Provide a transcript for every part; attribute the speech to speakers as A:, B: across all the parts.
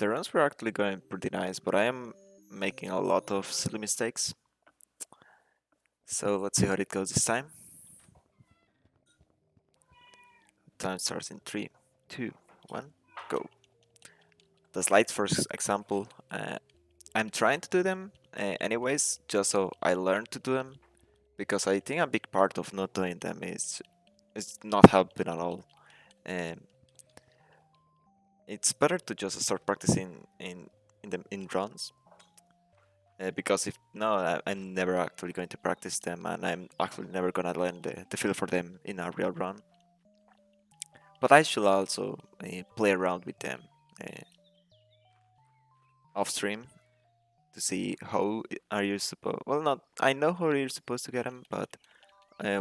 A: The runs were actually going pretty nice, but I am making a lot of silly mistakes. So let's see how it goes this time. Time starts in 3, 2, 1, go. The slides, for example, I'm trying to do them anyways, just so I learn to do them, because I think a big part of not doing them is not helping at all. Um, it's better to just start practicing in runs, because if no, I'm never actually going to practice them, and I'm actually never gonna learn the feel for them in a real run. But I should also play around with them off stream to see how are you supposed. Well, not I know how you're supposed to get them, but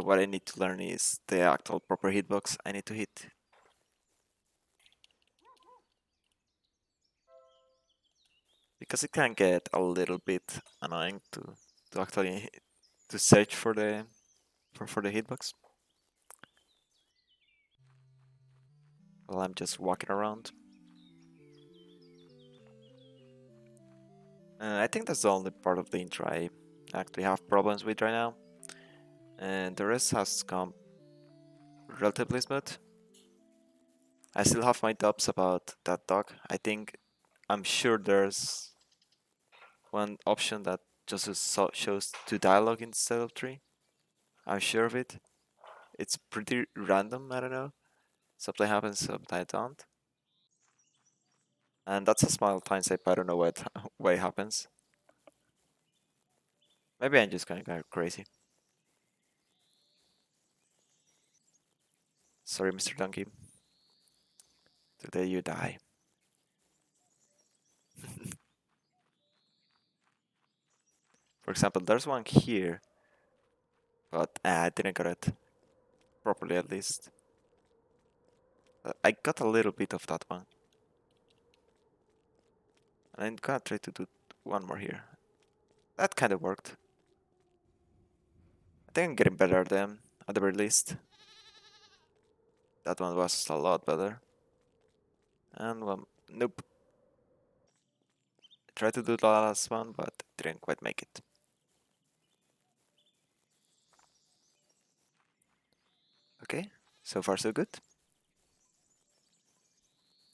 A: what I need to learn is the actual proper hitbox I need to hit. Because it can get a little bit annoying to actually to search for the hitbox while I'm just walking around. I think that's the only part of the intro I actually have problems with right now, and the rest has come relatively smooth. I still have my doubts about that dog. I'm sure there's one option that just shows 2 dialogue instead of 3. I'm sure of it. It's pretty random, I don't know. Something happens, something I don't. And that's a small time save, I don't know what why it happens. Maybe I'm just going crazy. Sorry, Mr. Donkey. Today you die. For example, there's one here, but I didn't get it properly at least. I got a little bit of that one. And I'm gonna try to do one more here. That kind of worked. I think I'm getting better at them, at the very least. That one was a lot better. And one, nope. I tried to do the last one, but didn't quite make it. Okay, so far so good.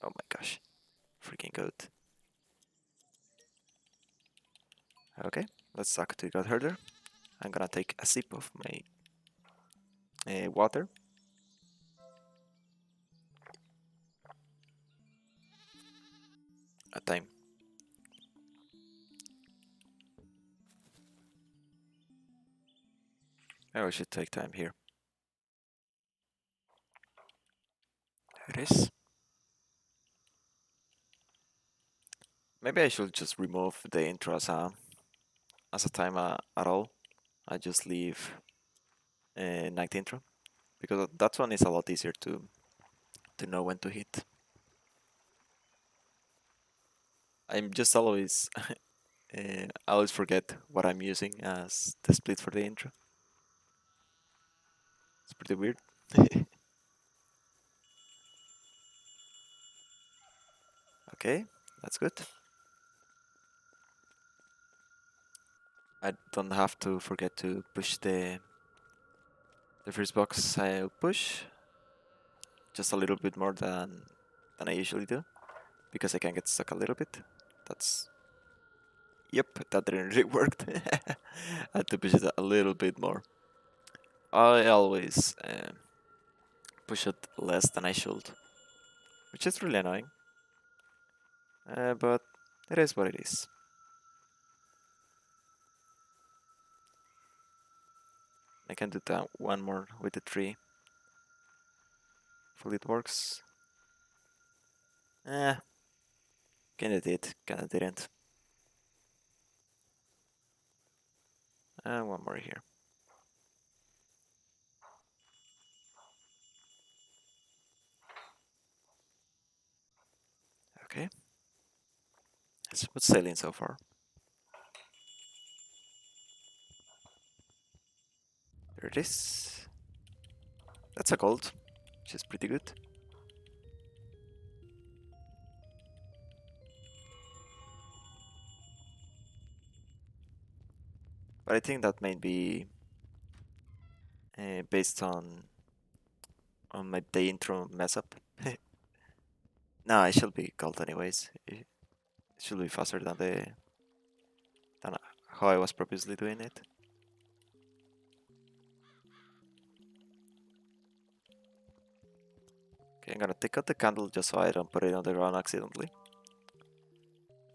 A: Oh my gosh, freaking goat. Okay, let's suck to God herder. I'm gonna take a sip of my water. A time. Oh, I should take time here. There it is. Maybe I should just remove the intro as a time at all. I just leave night intro, because that one is a lot easier to know when to hit. I'm just always I always forget what I'm using as the split for the intro. It's pretty weird. Okay, that's good. I don't have to forget to push the first box I'll push just a little bit more than I usually do, because I can get stuck a little bit. That's Yep, that didn't really work. I had to push it a little bit more. I always push it less than I should, which is really annoying. But it is what it is. I can do that one more with the tree. Hopefully it works. Eh, kinda did, kinda didn't. One more here. Okay. Smooth sailing so far. There it is. That's a gold, which is pretty good. But I think that may be based on my day intro mess up. No, it should be called anyways. It should be faster than how I was previously doing it. Okay, I'm gonna take out the candle just so I don't put it on the ground accidentally.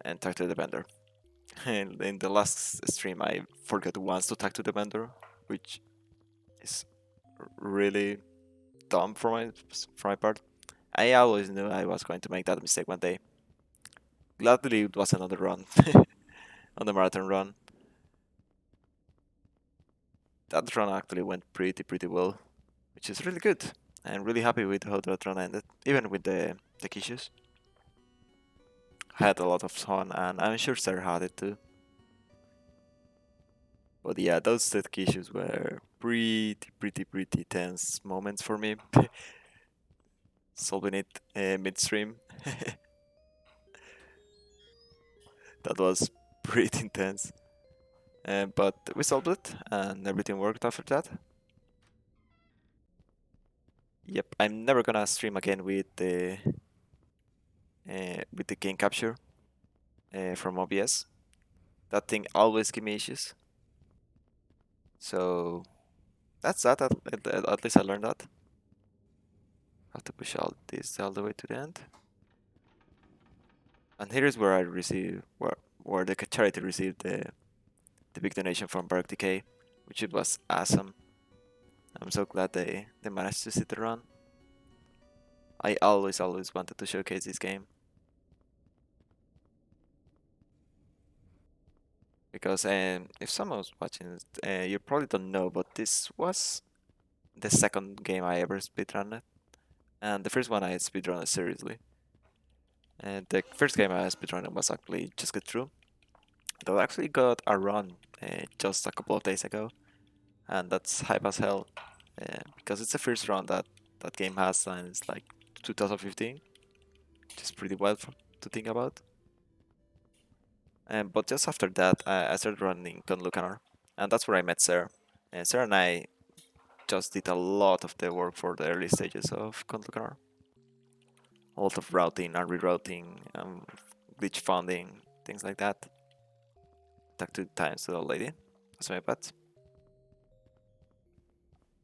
A: And talk to the vendor. And in the last stream, I forgot once to talk to the vendor, which is really dumb for my part. I always knew I was going to make that mistake one day. Gladly, it was another run on the marathon run. That run actually went pretty well, which is really good. I'm really happy with how that run ended, even with the tech issues. I had a lot of fun, and I'm sure Sarah had it too. But yeah, those tech issues were pretty tense moments for me. Solving it midstream. That was pretty intense. But we solved it, and everything worked after that. Yep, I'm never gonna stream again with the game capture from OBS. That thing always give me issues. So that's that. At least I learned that. Have to push all this all the way to the end. And here is where I receive where the charity received the big donation from Bark Decay, which it was awesome. I'm so glad they managed to see the run. I always wanted to showcase this game. Because if someone's watching, you probably don't know, but this was the second game I ever speedrunned, and the first one I speedrunned seriously. And the first game I speedrunned was actually Just Get Through. That actually got a run just a couple of days ago, and that's hype as hell because it's the first run that game has since like 2015, which is pretty wild to think about. But just after that, I started running on Lucanor, and that's where I met Sarah. And Sarah and I just did a lot of the work for the early stages of Lucanor. A lot of routing and rerouting, glitch funding, things like that. Talk 2 times to the lady. That's my pet.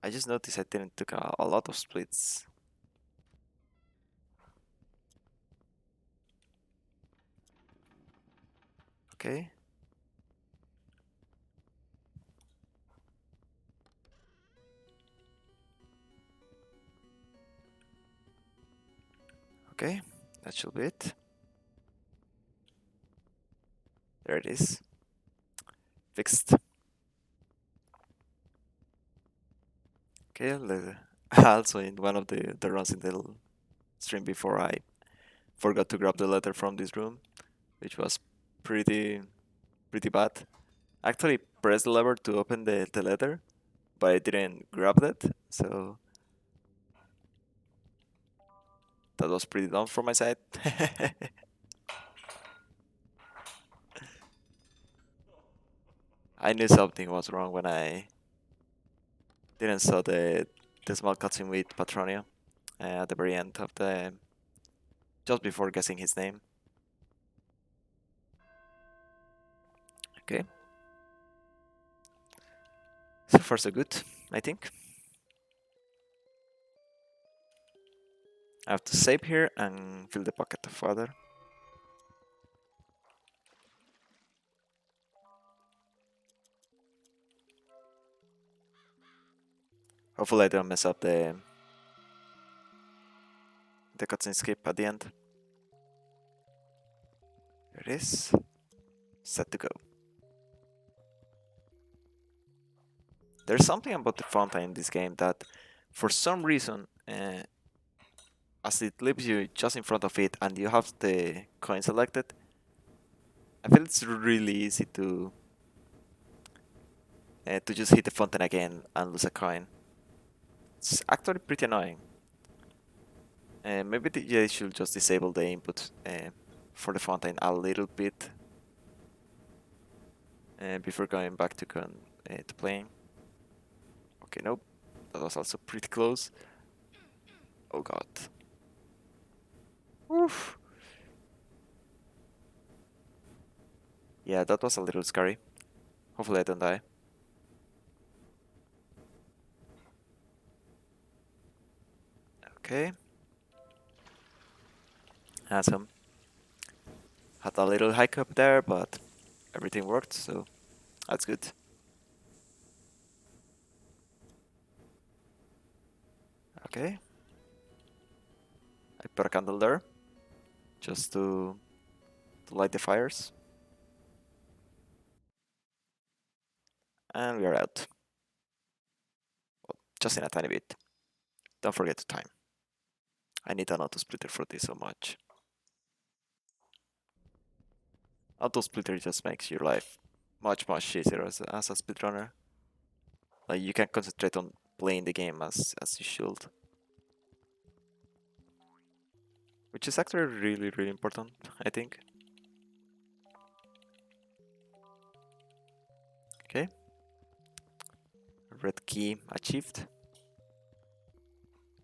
A: I just noticed I didn't took a lot of splits. Okay. Okay, that should be it. There it is. Fixed. Okay, also in one of the runs in the stream before, I forgot to grab the letter from this room, which was pretty bad. Actually pressed the lever to open the letter, but I didn't grab that, so that was pretty dumb from my side. I knew something was wrong when I didn't saw the small cutscene with Patronia at the very end of the just before guessing his name. Okay. So far so good, I think. I have to save here and fill the pocket of water. Hopefully I don't mess up the cutscene skip at the end. There it is. Set to go. There's something about the fountain in this game that, for some reason, as it leaves you just in front of it and you have the coin selected, I feel it's really easy to just hit the fountain again and lose a coin. It's actually pretty annoying. Maybe they should just disable the input for the fountain a little bit before going back to to playing. Okay, nope. That was also pretty close. Oh god. Oof. Yeah, that was a little scary. Hopefully I don't die. Okay. Awesome. Had a little hiccup there, but everything worked, so that's good. Okay. I put a candle there just to light the fires. And we are out. Well, just in a tiny bit. Don't forget the time. I need an auto splitter for this so much. Auto splitter just makes your life much easier as a speedrunner. Like you can concentrate on playing the game as you should. Which is actually really important, I think. Okay. Red key achieved.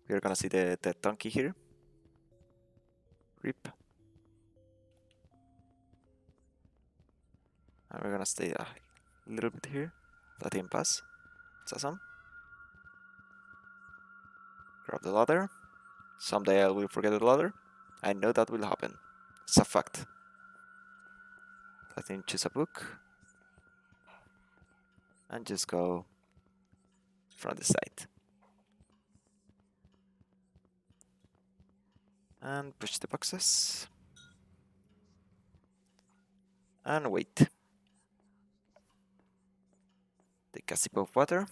A: We're gonna see the donkey here. Rip. And we're gonna stay a little bit here. Let him pass. It's awesome. Grab the ladder. Someday I will forget the ladder. I know that will happen. It's a fact. Let him choose a book. And just go from the side. And push the boxes. And wait. Take a sip of water.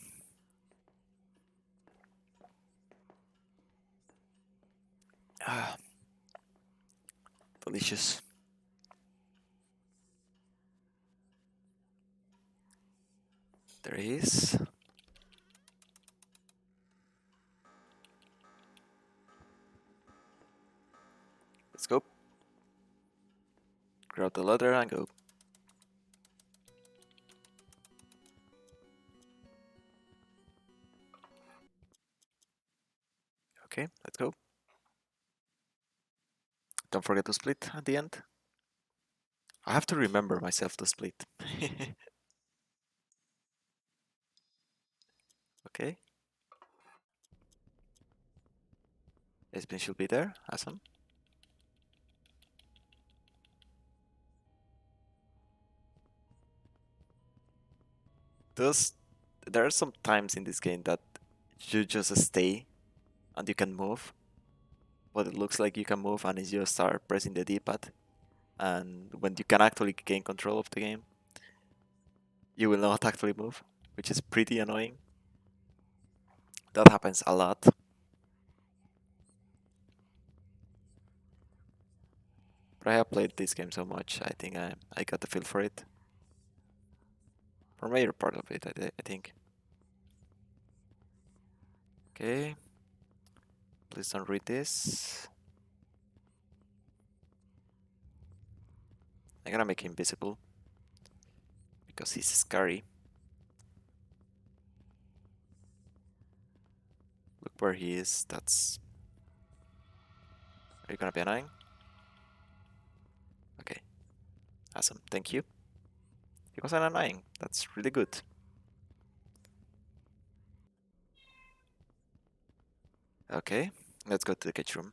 A: Ah, delicious. There he is. Let's go. Grab the ladder and go. Okay, let's go. Don't forget to split at the end. I have to remember myself to split. Okay. Spin should be there. Awesome. Those, there are some times in this game that you just stay and you can move, but it looks like you can move and you just start pressing the D-pad. And when you can actually gain control of the game, you will not actually move, which is pretty annoying. That happens a lot. But I have played this game so much, I think I got the feel for it. For major part of it, I think. Okay. Please don't read this. I'm gonna make him invisible because he's scary. Look where he is. That's. Are you gonna be annoying? Okay. Awesome. Thank you. He wasn't annoying. That's really good. Okay. Let's go to the cage room.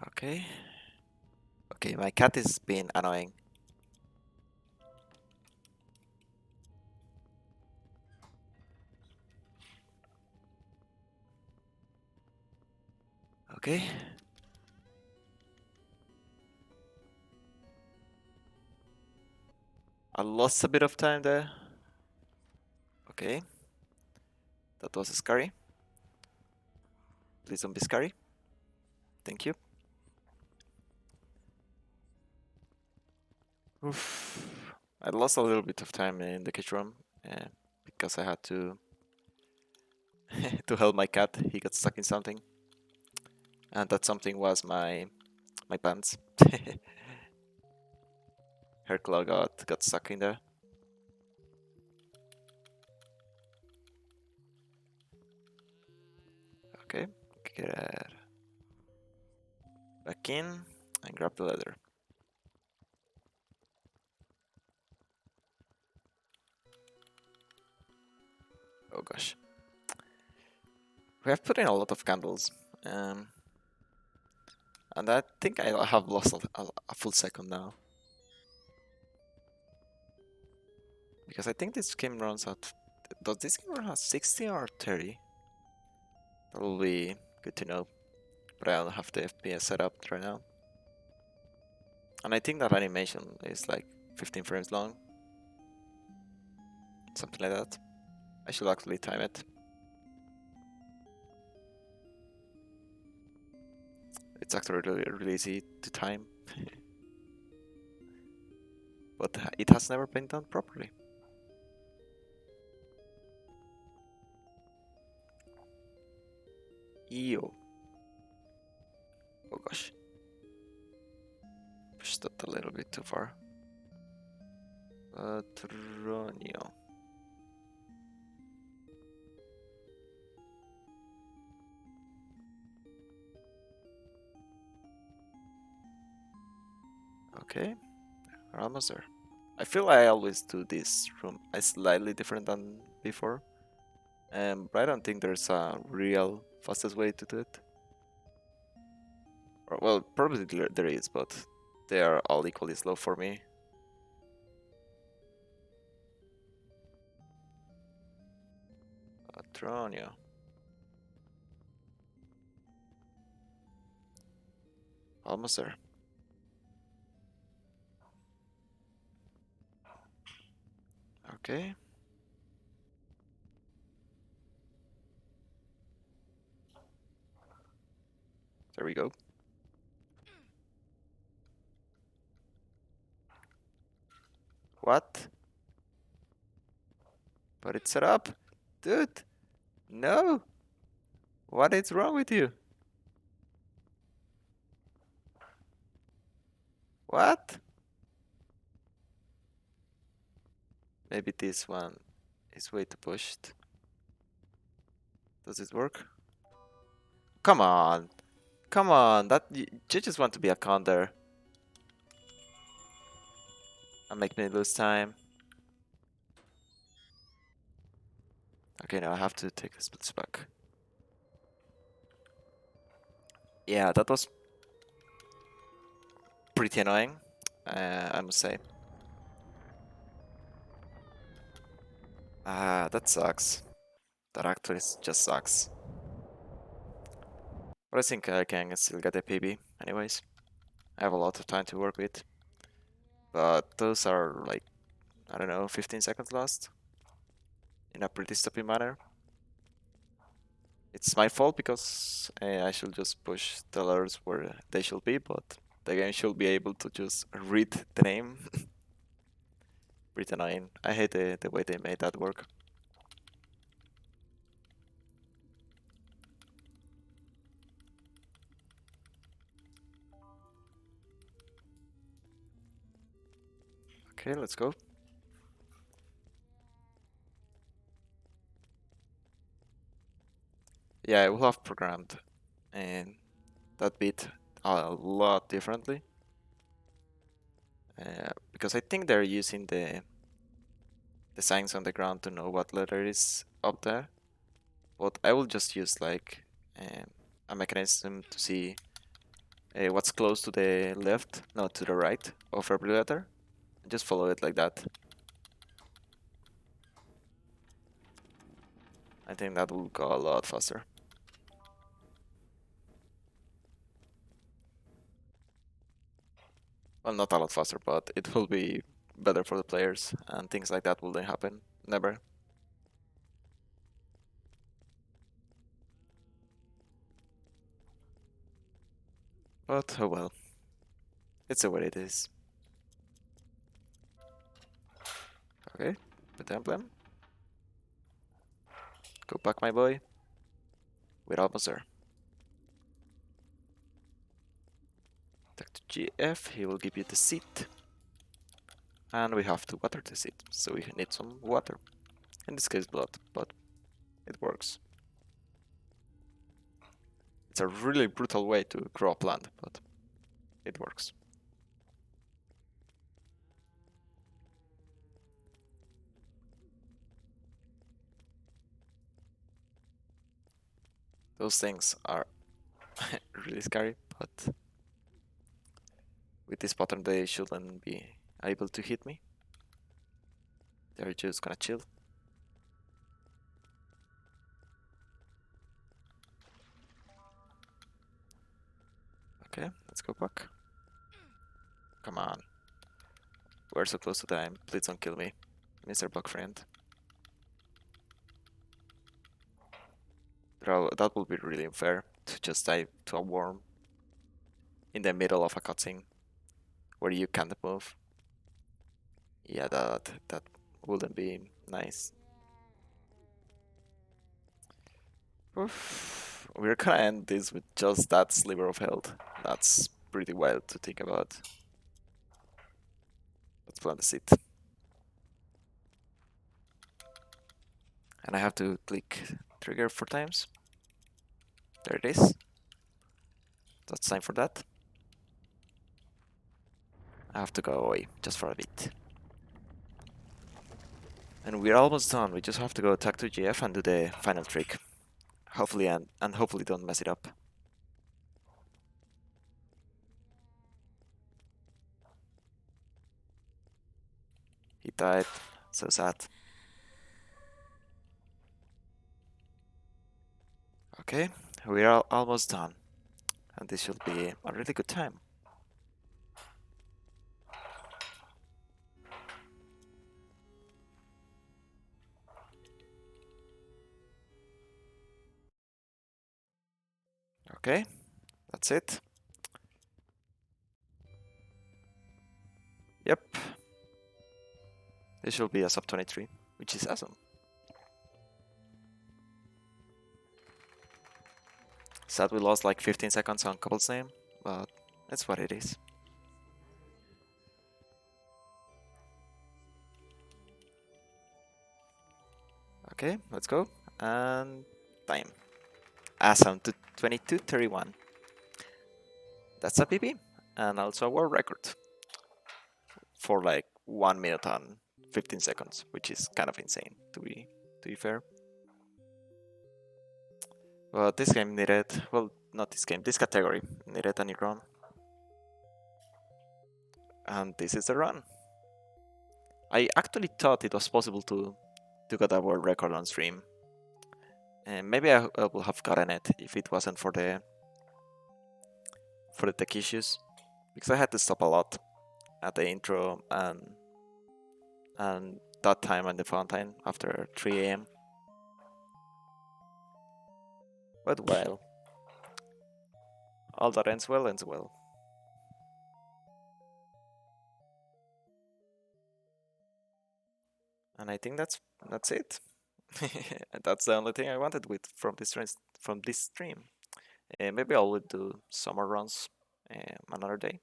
A: Okay. Okay, my cat is being annoying. Okay. I lost a bit of time there. Okay. That was scary. Please don't be scary. Thank you. Oof. I lost a little bit of time in the cage room because I had to to help my cat. He got stuck in something. And that something was my pants. Her claw got stuck in there. Okay, get back in and grab the leather. Oh gosh. We have put in a lot of candles. Um, and I think I have lost a full second now. Because I think this game runs at... Does this game run at 60 or 30? That will be good to know. But I don't have the FPS set up right now. And I think that animation is like 15 frames long. Something like that. I should actually time it. It's actually really easy to time. But it has never been done properly. Ew. Oh gosh. Pushed that a little bit too far. Patronio. Okay, we're almost there. I feel I always do this room slightly different than before. But I don't think there's a real fastest way to do it. Or, well, probably there is, but they are all equally slow for me. Patronio. Almost there. Okay. There we go. What? But it's set up. Dude. No. What is wrong with you? What? Maybe this one is way too pushed. Does it work? Come on. Come on. That you just want to be a counter. And make me lose time. Okay, now I have to take the splits back. Yeah, that was pretty annoying, I must say. Ah, that sucks. That actually just sucks. But I think I can still get a PB anyways. I have a lot of time to work with. But those are like, I don't know, 15 seconds lost. In a pretty stupid manner. It's my fault because I should just push the letters where they should be, but the game should be able to just read the name. Pretty annoying. I hate the way they made that work. Okay, let's go. Yeah, I will have programmed and that bit a lot differently. Because I think they're using the signs on the ground to know what letter is up there. But I will just use like a mechanism to see what's close to the left, no, to the right of every letter. Just follow it like that. I think that will go a lot faster. Well, not a lot faster, but it will be better for the players, and things like that wouldn't happen. Never. But oh well. It's the way it is. Okay, put the emblem. Go back, my boy. We're almost there. GF, he will give you the seed. And we have to water the seed, so we need some water. In this case blood, but it works. It's a really brutal way to grow a plant, but it works. Those things are really scary, but with this pattern they shouldn't be able to hit me. They're just gonna chill. Okay, let's go back. Come on. We're so close to time. Please don't kill me, Mr. Block Friend. That would be really unfair to just die to a worm in the middle of a cutscene where you can't move. Yeah, that wouldn't be nice. Oof. We're gonna end this with just that sliver of health. That's pretty wild to think about. Let's plant the seed. And I have to click trigger 4 times. There it is. That's time for that. I have to go away just for a bit. And we're almost done. We just have to go talk to GF and do the final trick. Hopefully and hopefully don't mess it up. He died. So sad. Okay, we are almost done. And this should be a really good time. Okay, that's it. Yep. This should be a sub 23, which is awesome. Sad we lost like 15 seconds on Couple's name, but that's what it is. Okay, let's go. And time. Awesome, to 22:31. That's a PB, and also a world record. For like 1 minute and 15 seconds, which is kind of insane, to be fair. But this game needed, well, not this game, this category needed a new run. And this is the run. I actually thought it was possible to get a world record on stream. And maybe I would have gotten it if it wasn't for the tech issues, because I had to stop a lot at the intro and that time and the fountain after 3 AM. But well, all that ends well ends well. And I think that's it. That's the only thing I wanted from this stream. Maybe I'll do summer runs another day,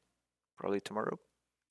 A: probably tomorrow.